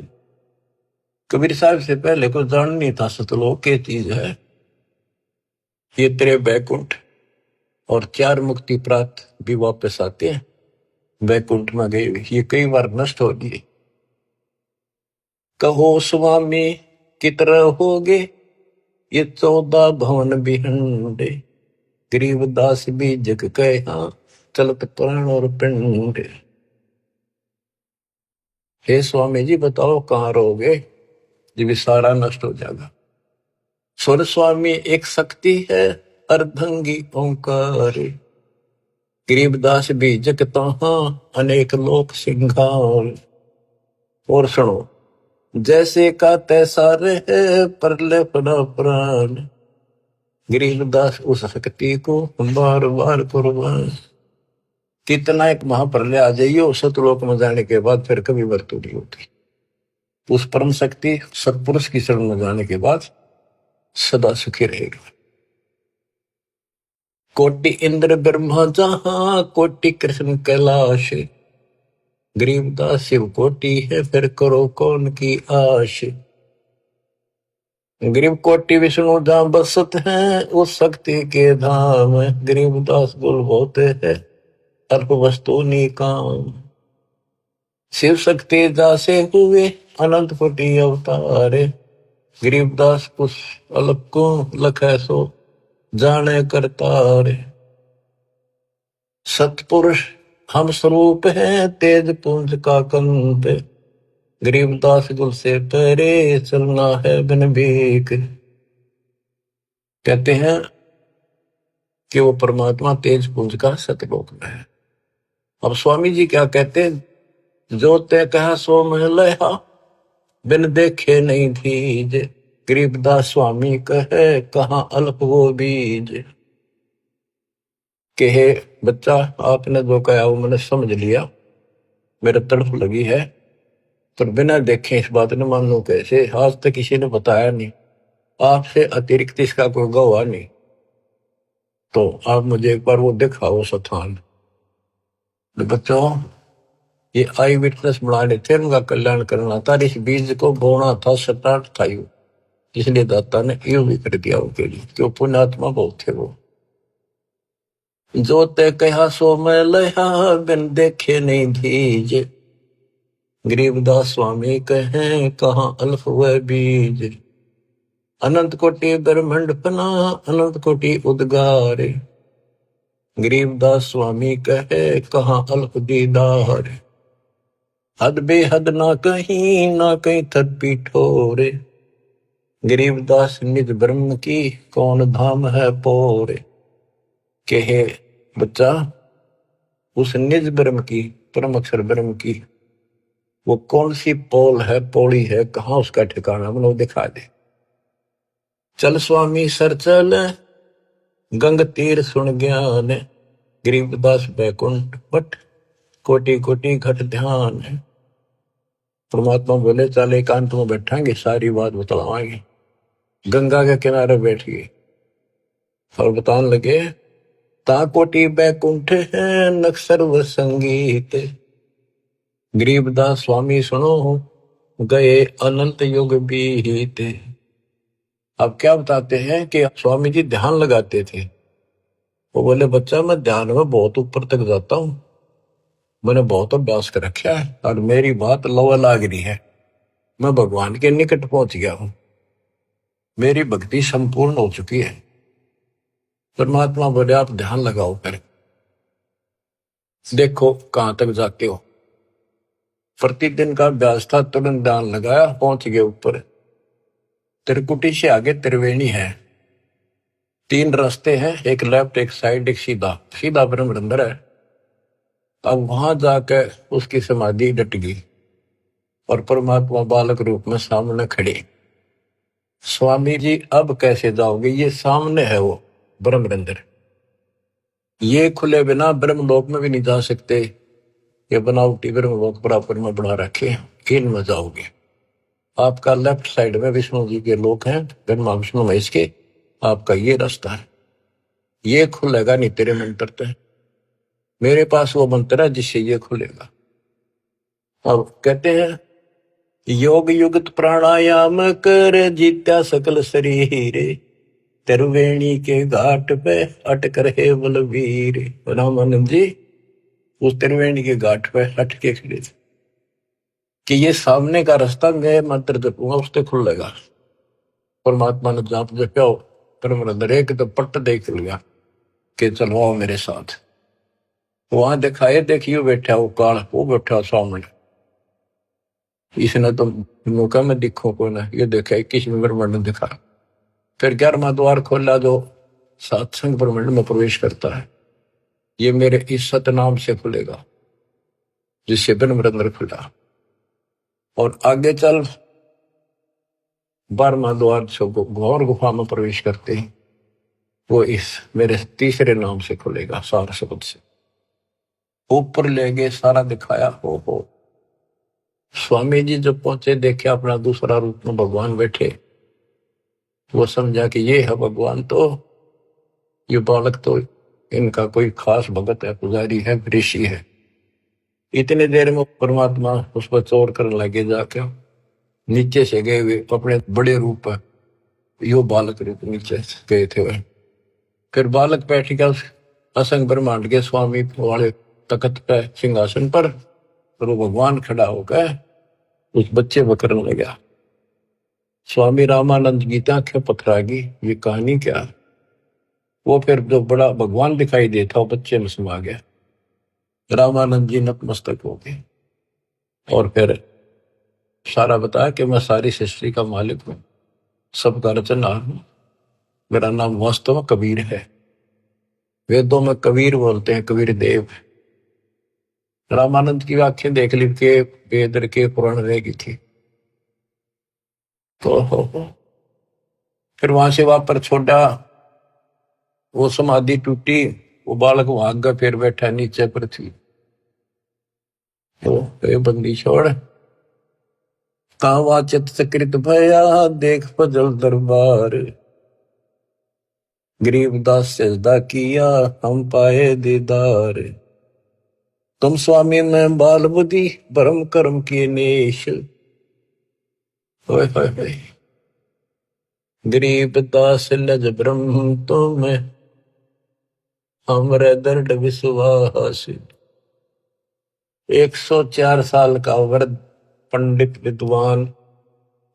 कबीर साहब से पहले को जान नहीं था सतलोक क्या चीज है। ये तेरे बैकुंठ और चार मुक्ति प्राप्त भी वापस आते हैं, बैकुंठ में गए ये कई बार नष्ट हो गए। कहो स्वामी कितने होगे ये 14 भवन बिहंडे, गरीबदास भी जग कहा चलत प्राण और पिंड। हे स्वामी जी बताओ कहाँ रहोगे, जब सारा नष्ट हो जाएगा। स्वर स्वामी एक शक्ति है अर्धंगी ओंकार, गरीबदास भी जग तहाँ अनेक लोक सिंगार। और सुनो, जैसे का तैसा रहे परले पड़ा प्राण, गरीबदास उस शक्ति को बार बार कुर्बान। कितना एक महाप्रलय आ जाइए सतलोक में जाने के बाद फिर कभी मृत्यु नहीं होती। उस परम शक्ति सत्पुरुष की शरण में जाने के बाद सदा सुखी रहेगा। कोटि इंद्र ब्रह्मा जहां कोटि कृष्ण कैलाश, गरीबदास शिव कोटि है फिर करो कौन की आश। गरीब कोटि विष्णु जहां बसत हैं उस शक्ति के धाम, गरीबदास गुल होते हैं अल्प वस्तु निकाम। शिव शक्ति जासे हुए अनंत कोटि अवतार, गरीबदास उस अल्प को लखै सो जाने करतार। सतपुरुष हम स्वरूप हैं तेज पुंज का कंत, गरीबदास गुल से परे चलना है बिन भीख। कहते हैं कि वो परमात्मा तेज पुंज का सतलोक में है। अब स्वामी जी क्या कहते हैं, जो ते कहा सो मैं लहा बिन देखे नहीं धीज, गरीबदास स्वामी कहे कहाँ अल्प वो बीज। कहे बच्चा आपने जो कहा वो मैंने समझ लिया, मेरे तड़फ लगी है, पर बिना देखे इस बात ने मान लो कैसे, आज तक किसी ने बताया नहीं, आपसे अतिरिक्त इसका कोई गवाह नहीं, तो आप मुझे एक बार वो दिखाओ स्थान। बच्चों ये आई विटनेस बनाने थे, उनका कल्याण करना था, इस बीज को बोना था, स्टार्ट था यू। इसलिए दाता ने यूं भी कर दिया उनके लिए, क्यों पुण्यात्मा बहुत थे वो। जो ते कहा सो मैं लया, बिन देखे नहीं धीज। गरीबदास स्वामी कहें कहाँ अल्फ व बीज। अनंत कोटि ब्रह्मंड पना, अनंत कोटि उद्गार। गरीबदास स्वामी कहे कहाँ अल्फ दीदार। हद बेहद ना कहीं थद पीठोरे। गरीबदास निज ब्रह्म की, कौन धाम है पोरे। कहे बच्चा, उस निज ब्रह्म की, परम अक्षर ब्रह्म की वो कौन सी पोल है, पौड़ी है, कहाँ उसका ठिकाना, मतलब दिखा दे। चल स्वामी सर चल, गंग तीर सुन ज्ञान। गरीबदास बैकुंठ बट, कोटि कोटि घट ध्यान। परमात्मा बोले चल एकांत में बैठांगे, सारी बात बतलावांगे। गंगा के किनारे बैठ गए और बताने लगे, ता कोटि बैकुंठ है नक सर्व संगीत। गरीबदास स्वामी सुनो, गए अनंत युग बीते। अब क्या बताते हैं कि स्वामी जी ध्यान लगाते थे। वो बोले बच्चा मैं ध्यान में बहुत ऊपर तक जाता हूं, मैंने बहुत अभ्यास कर रखा है और मेरी बात लवा लाग रही है, मैं भगवान के निकट पहुंच गया हूं, मेरी भक्ति संपूर्ण हो चुकी है। परमात्मा बोले आप ध्यान लगाओ, फिर देखो कहां तक जाते हो। प्रतिदिन का अभ्यास था, तुरंत ध्यान लगाया, पहुंच गए ऊपर। त्रिकुटी से आगे त्रिवेणी है, 3 रास्ते हैं, एक लेफ्ट एक साइड एक सीधा, सीधा ब्रह्म अंदर है। अब वहां जाकर उसकी समाधि डट गई और परमात्मा बालक रूप में सामने खड़े। स्वामी जी अब कैसे जाओगे, ये सामने है वो ब्रह्म अंदर, ये खुले बिना ब्रह्मलोक में भी नहीं जा सकते। ये बनावटी ब्रह्मलोक बराबर में बना रखे, इनमें जाओगे। आपका लेफ्ट साइड में विष्णु जी के लोक हैं, ब्रह्मा विष्णु महेश के, आपका ये रास्ता है, ये खुलेगा नहीं तेरे मंत्र से। मेरे पास वो मंत्र है जिससे ये खुलेगा। अब कहते हैं योग युगत प्राणायाम कर, जीत्या सकल शरीर। त्रिवेणी के घाट पे अटक रहे बलवीर। रामानंद जी उस त्रिवेणी के घाट पे अट के खड़े थे कि ये सामने का रास्ता मैं मंत्र जपूंगा उससे खुलेगा। परमात्मा ने जाप जपा, परम अंदर एक तो पट्ट देख लिया कि चलो आओ मेरे साथ। वहां दिखाए, देखियो बैठा वो काल, वो बैठा सामने। इसने तो मौका में दिखो को ना, ये देखा 21वें ब्रह्मांड में दिखा। फिर 11वां द्वार खोला जो सत्संग ब्रह्मांड में प्रवेश करता है, ये मेरे इस सतनाम से खुलेगा जिससे ब्रह्म अंदर खुला। और आगे चल 12वां द्वार से घोर गुफा में प्रवेश करते हैं, वो इस मेरे तीसरे नाम से खुलेगा, सार शब्द से। ऊपर ले गए, सारा दिखाया। हो स्वामी जी जब पहुंचे, देखे अपना दूसरा रूप में भगवान बैठे। वो समझा कि ये है भगवान, तो ये बालक तो इनका कोई खास भगत है, पुजारी है, ऋषि है। इतने देर में परमात्मा उस पर चोर करने लगे, जाके नीचे से गए हुए अपने बड़े रूप है, यो बालक रूप नीचे गए थे वह। फिर बालक बैठ गया उस असंग ब्रह्मांड के स्वामी वाले तख्त पे, सिंहासन पर, और वो भगवान खड़ा होकर उस बच्चे को करने लगा। स्वामी रामानंद की आंखें पथरागी, ये कहानी क्या है। वो फिर जो बड़ा भगवान दिखाई देता वो बच्चे में समा गया। रामानंद जी नतमस्तक हो गए और फिर सारा बताया कि मैं सारी सृष्टि का मालिक हूं, सबका रचनहार हूं, मेरा नाम वास्तव में कबीर है। वेदों में कबीर बोलते हैं, कबीर देव। रामानंद की आंखें देख ली के वेद के पुराण रहेगी थी। तो फिर वहां से वापर छोड़ा, वो समाधि टूटी, वो बालक वहां गया, फिर बैठा नीचे पृथ्वी। तो बंदी छोड़, तावा चित सकृत भया, देख फजल दरबार। गरीबदास सजदा किया, हम पाए दीदार। तुम स्वामी में बाल बुद्धि, भरम कर्म किए नेश। होए होए होए। गरीब दास लज ब्रह्म तुम हमरे दर्द विश्वास। 104 साल का वृद्ध पंडित विद्वान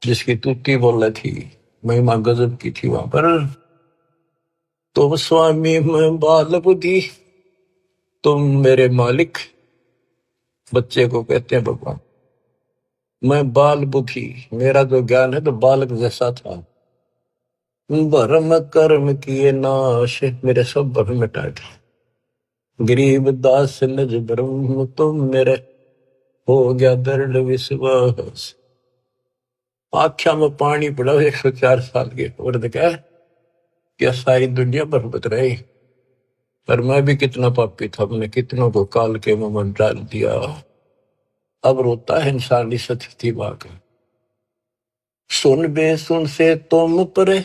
जिसकी तुति बोले थी, महिमा गजब की थी वहां पर। तुम स्वामी मैं बाल बुद्धि, तुम मेरे मालिक। बच्चे को कहते हैं भगवान। मैं बाल बुद्धि, मेरा जो ज्ञान है तो बालक जैसा था। भरम कर्म किए नाश, मेरे सब भरम मिटाए थे। गरीब दास निज ब्रह्म तुम मेरे, हो गया दृढ़ विश्वास। आख्या में पानी पड़ा 104 साल के वृद्ध का, क्या सारी दुनिया बर्बाद रही। पर मैं भी कितना पापी था, मैंने कितनों को काल के मुंह में डाल दिया। अब रोता है इंसान इस स्थिति वाक। सुन बे सुन से तुम परे,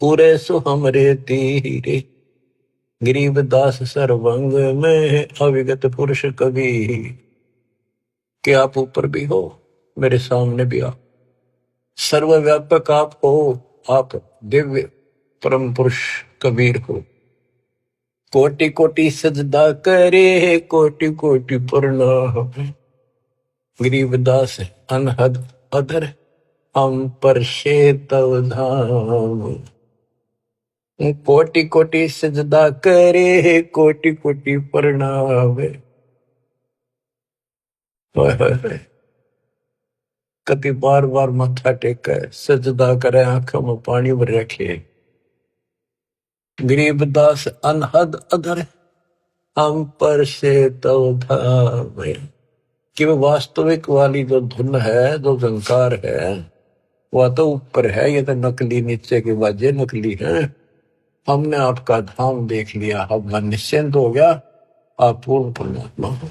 पूरे सो हमरे तीरे। गरीब दास सर्वंग में अविगत पुरुष कवि। कि आप ऊपर भी हो, मेरे सामने भी आप, सर्वव्यापक आप हो। आप दिव्य परम पुरुष कबीर हो। कोटि कोटि सजदा करे, कोटि कोटि प्रणाम। गरीबदास अनहद अधर, हम पर तव धाम। कोटि कोटि सजदा करे, कोटि कोटि प्रणाम। कति बार बार माथा टेके सजदा करे, आंखों में पानी भर रखे। गरीबदास अनहद अधर, हम पर तव धाम। कि वो वास्तविक वाली जो धुन है, जो झंकार है, वह तो ऊपर है, ये तो नकली नीचे के बाजे नकली है। हमने आपका धाम देख लिया, अब मन निश्चिंत हो गया, आप पूर्ण परमात्मा हो।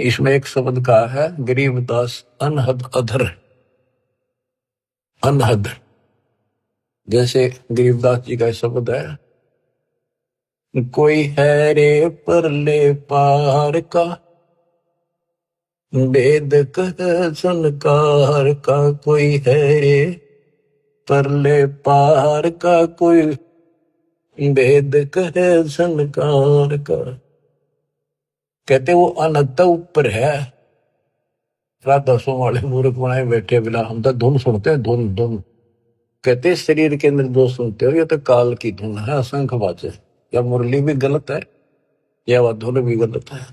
इसमें एक शब्द का है गरीबदास अनहद अधर। अनहद जैसे गरीबदास जी का शब्द है, कोई है रे परले पार का, वेद कह संकार का। कोई है रे परले पार का, कोई वेद कह संकार का। कहते वो अनंत ऊपर है। रात 10 वाले मूर्ख बनाए बैठे बिना, हम तो धुन सुनते हैं, धुन धुन। कहते शरीर के अंदर जो सुनते हो ये तो काल की धुन है, असंख्य बातें। या मुरली भी गलत है, या वह धुन भी गलत है।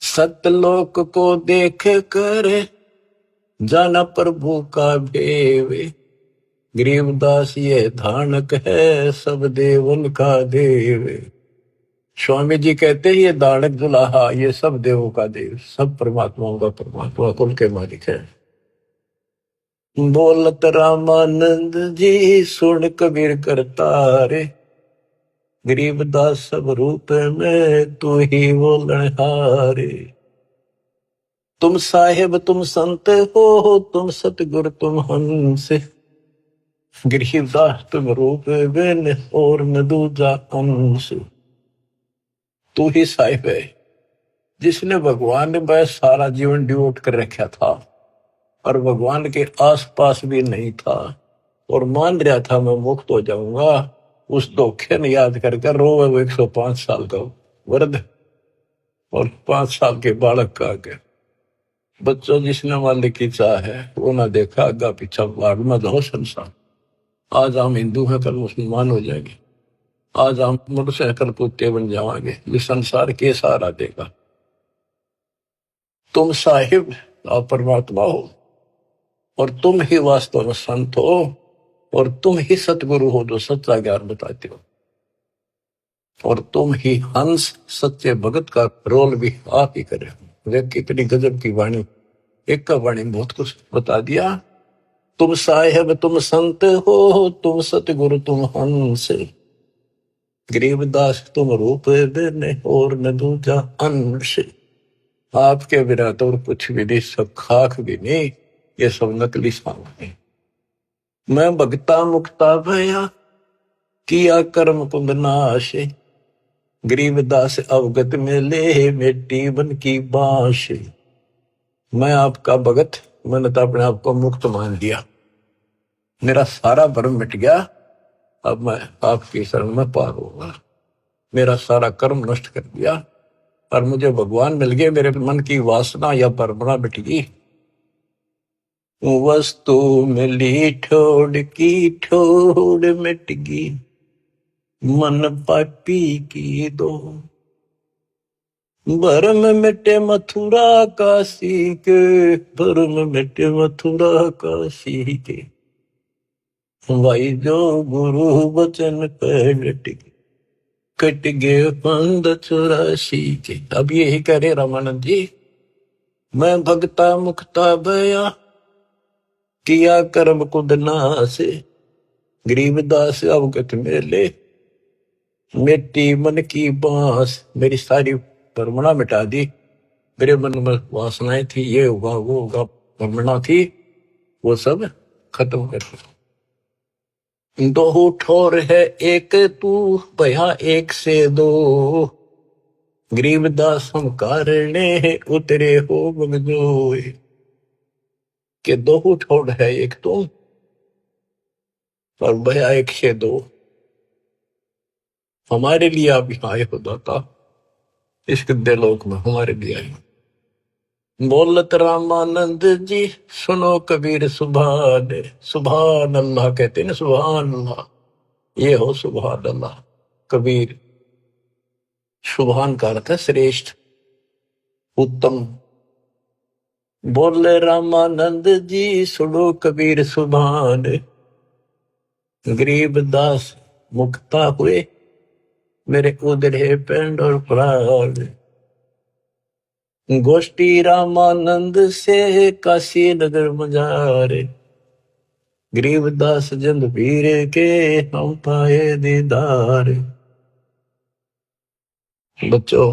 सतलोक को देख कर जाना प्रभु का भेवे। गरीबदास ये धानक है, सब देवन का देव। स्वामी जी कहते हैं ये दानक दुल्हा, ये सब देवों का देव, सब परमात्माओं का परमात्मा, कुल के मालिक है। बोलत रामानंद जी सुन कबीर करता रे। गरीबदास सब रूप में तू ही बोलनहारे। तुम साहेब तुम संत हो, तुम सतगुरु तुम हंस। गरीबदास तुम रूप बिन और न दूजा अंश। तू ही साहिब है जिसने भगवान ने बस सारा जीवन डिवोट कर रखा था और भगवान के आसपास भी नहीं था और मान रहा था मैं मुक्त हो जाऊंगा। उस धोखे ने याद करके रोवे वो 105 साल का वृद्ध और 5 साल के बालक का आगे। बच्चों जिसने मालिक की चाह है वो ना देखा आगा पीछा, बाढ़ में दो संसार। आज हम हिंदू हैं, कल मुसलमान हो जाएंगे। आज हम मनुष्य हैं, कल कुत्ते बन जाएंगे। ये संसार के सहारा देगा। तुम साहिब और परमात्मा हो और तुम ही वास्तव में संत हो और तुम ही सतगुरु हो जो सच्चा ज्ञान बताते हो और तुम ही हंस सच्चे भगत का रोल भी आप ही करे। देख कितनी गजब की वाणी, एक का वाणी बहुत कुछ बता दिया। तुम साहेब तुम संत हो, तुम सतगुरु तुम हंस। गरीबदास तुम रूप बिन और न दूजा अंश। आपके बिना तो कुछ भी नहीं, सब खाक भी नहीं, ये सब नकली सामने। मैं भगता मुक्ता भया, किया कर्म कुंद नाश। गरीबदास अवगत में ले मिट्टी बन की बांश। मैं आपका भगत, मैंने तो अपने आप को मुक्त मान लिया। मेरा सारा भ्रम मिट गया, अब मैं आपकी शरण में पार होगा। मेरा सारा कर्म नष्ट कर दिया और मुझे भगवान मिल गए। मेरे मन की वासना या परंपरा मिट गई। वस्तु मिली ठोड़ की ठोड़ मिट गई, मन पापी की दो। भरम मिटे मथुरा काशी के, भरम मिटे मथुरा काशी के, भाई जो गुरु वचन पे डट गए, कट गए 584 के। अब यही करे रामानंद जी, मैं भगता मुक्ता भया, किया कर्म कुद नासे, गरीबदास अवगत मेले, मिट्टी मन की बांस। मेरी सारी परमणा मिटा दी। मेरे मन में वासनाएं थी, ये होगा वो होगा, परमणा थी, वो सब खत्म कर दी। दो ठोर है एक तू, भया एक से दो, गरीबदास हम कारणे उतरे हो बगजोए। के दो ठोर है एक तुम और भया एक से दो। हमारे लिए आप यहाँ आए हो दाता, इस गद्दे लोक में हमारे लिए आए। बोलत रामानंद जी सुनो कबीर सुभान, सुभान अल्लाह कहते हैं ना, सुभान अल्लाह, ये हो सुभान अल्लाह। कबीर, सुभान का अर्थ है श्रेष्ठ, उत्तम। बोले रामानंद जी सुनो कबीर सुभान, गरीब दास मुक्ता हुए, मेरे उधरे पेंड और प्राण। गोष्ठी रामानंद से काशी नगर मजारे, गरीबदास जंद वीर के हम पाए दीदार। बच्चों,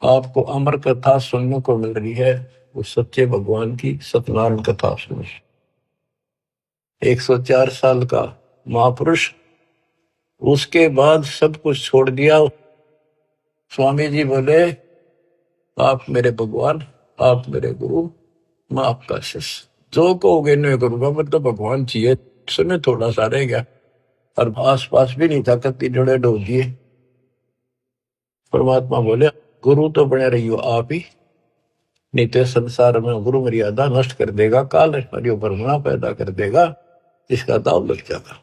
आपको अमर कथा सुनने को मिल रही है, उस सच्चे भगवान की सत्यनारायण कथा सुनो। 104 साल का महापुरुष, उसके बाद सब कुछ छोड़ दिया। स्वामी जी बोले, आप मेरे भगवान, आप मेरे गुरु, मैं आपका शिष्य, जो कहोगे नहीं करूंगा। मतलब भगवान चाहिए, समय थोड़ा सा रह गया और आस पास भी नहीं था, कत्ती जड़े डो दिए। परमात्मा बोले, गुरु तो बने रहियो आप ही, नहीं तो संसार में गुरु मर्यादा नष्ट कर देगा, काल हरियो ब्रह्मणा पैदा कर देगा, इसका दाव लग जाएगा।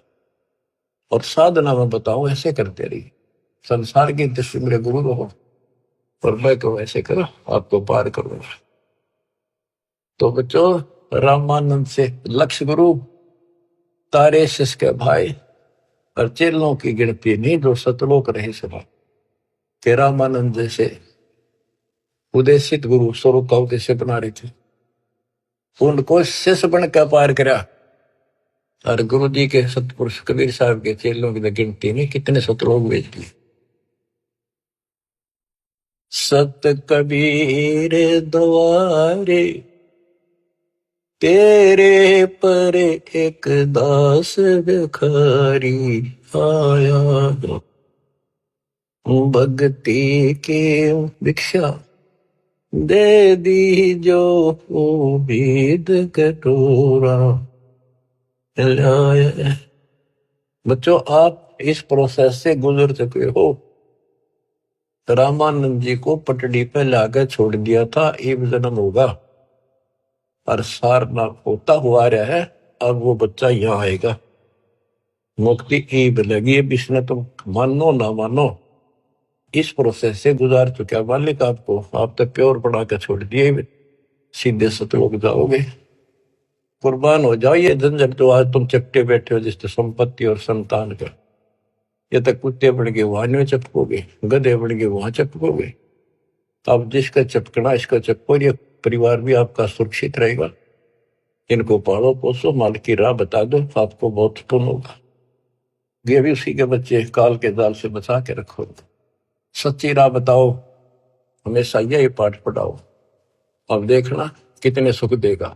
और साधना में बताओ, ऐसे करते रहिए, संसार की दृष्टि मेरे गुरु रहो और मैं को ऐसे करो, आपको पार करूंगा। तो बच्चों, रामानंद से लक्ष्य गुरु, तारे शिष के भाई और चेलों की गिनती नहीं जो सतलोक रहे सभा के। रामानंद जैसे उदेशित गुरु स्वरूप का उद्देश्य बना रहे थे, उनको शिष्य बनकर पार करा। और गुरु जी के सतपुरुष कबीर साहब के चेलों की गिनती नहीं, कितने सतलोक भेज दिए। सत कबीर द्वारे तेरे पर एक दास भिखारी आया, भक्ति की भिक्षा दे दी जो उम्मीद कटोरा लाया। बच्चों, आप इस प्रोसेस से गुजर चुके हो। रामानंद जी को पटड़ी पे लाकर छोड़ दिया था, एक जन्म होगा और सारनाथ होता हुआ रहा है। अब वो बच्चा यहाँ आएगा, मुक्ति ईब लगी। अब इसने तुम मानो ना मानो, इस प्रोसेस से गुजार चुका मालिक आपको। आप तो प्योर बना के छोड़ दिए, सीधे सतलोक जाओगे। कुर्बान हो जाओ ये झंझट जो आज तुम चपटे बैठे हो, जिससे संपत्ति और संतान का। ये तक कुत्ते बन गए वहां में चपकोगे, गधे बन गए वहां चपकोगे। अब जिसका चपकना इसका चपको, ये परिवार भी आपका सुरक्षित रहेगा। इनको पालो पोसो, माल की राह बता दो, आपको बहुत पुण्य होगा। ये भी उसी के बच्चे, काल के जाल से बचा के रखो। सच्ची राह बताओ, हमेशा यही पाठ पढ़ाओ। अब देखना कितने सुख देगा,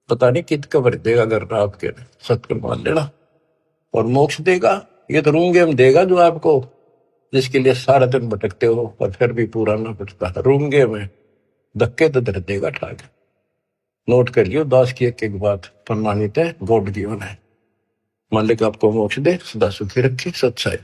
पता नहीं कित कबर देगा। अगर आपके सत्कर्म मान लेना, और मोक्ष देगा, ये तो रूम गेम देगा जो आपको, जिसके लिए सारा दिन भटकते हो और फिर भी पूरा ना पड़ता। रूम गेम में धक्के तो दर देगा ठाक। नोट कर लियो, दास की एक एक बात प्रमाणित है, गॉड गिवन है। मालिक आपको मोक्ष दे, सदा सुखी रखे, सच्चाई।